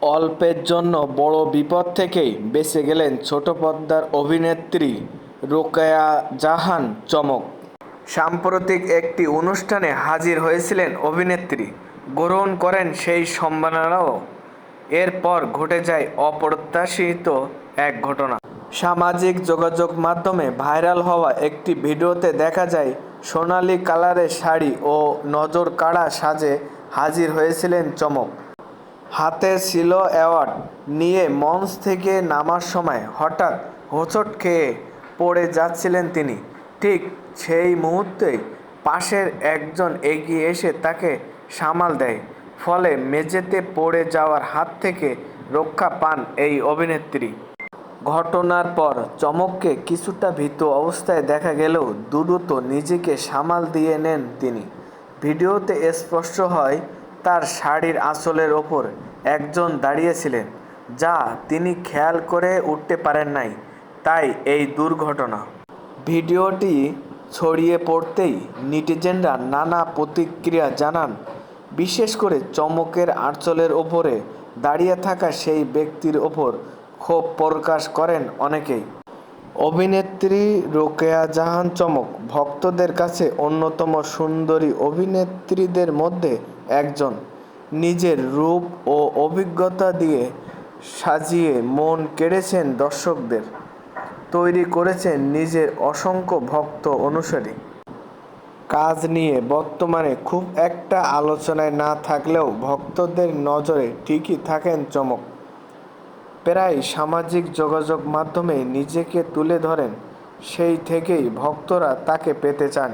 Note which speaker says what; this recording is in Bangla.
Speaker 1: অল্পের জন্য বড় বিপদ থেকেই বেঁচে গেলেন ছোট পর্দার অভিনেত্রী রোকেয়া জাহান চমক। সাম্প্রতিক একটি অনুষ্ঠানে হাজির হয়েছিলেন অভিনেত্রী, গ্রহণ করেন সেই সম্মাননাও। এরপর ঘটে যায় অপ্রত্যাশিত এক ঘটনা। সামাজিক যোগাযোগ মাধ্যমে ভাইরাল হওয়া একটি ভিডিওতে দেখা যায় সোনালি কালারের শাড়ি ও নজর কাড়া সাজে হাজির হয়েছিলেন চমক। হাতে ছিল অ্যাওয়ার্ড নিয়ে মঞ্চ থেকে নামার সময় হঠাৎ হোঁচট খেয়ে পড়ে যাচ্ছিলেন তিনি। ঠিক সেই মুহূর্তেই পাশের একজন এগিয়ে এসে তাকে সামাল দেয়, ফলে মেঝেতে পড়ে যাওয়ার হাত থেকে রক্ষা পান এই অভিনেত্রী। ঘটনার পর চমককে কিছুটা ভীত অবস্থায় দেখা গেলেও দ্রুত নিজেকে সামাল দিয়ে নেন তিনি। ভিডিওতে স্পষ্ট হয় তার শাড়ির আঁচলের ওপর একজন দাঁড়িয়েছিলেন, যা তিনি খেয়াল করে উঠতে পারেন নাই, তাই এই দুর্ঘটনা। ভিডিওটি ছড়িয়ে পড়তেই নেটিজেনরা নানা প্রতিক্রিয়া জানান। বিশেষ করে চমকের আঁচলের ওপরে দাঁড়িয়ে থাকা সেই ব্যক্তির ওপর ক্ষোভ প্রকাশ করেন অনেকেই। অভিনেত্রী রোকেয়া জাহান চমক ভক্তদের কাছে অন্যতম সুন্দরী অভিনেত্রীদের মধ্যে একজন। নিজের রূপ ও অভিজ্ঞতা দিয়ে সাজিয়ে মন কেড়েছেন দর্শকদের, তৈরি করেছেন নিজের অসংখ্য ভক্ত অনুসারী। কাজ নিয়ে বর্তমানে খুব একটা আলোচনায় না থাকলেও ভক্তদের নজরে ঠিকই থাকেন চমক। প্রায় সামাজিক যোগাযোগ মাধ্যমে নিজেকে তুলে ধরেন, সেই থেকেই ভক্তরা তাকে পেতে চান।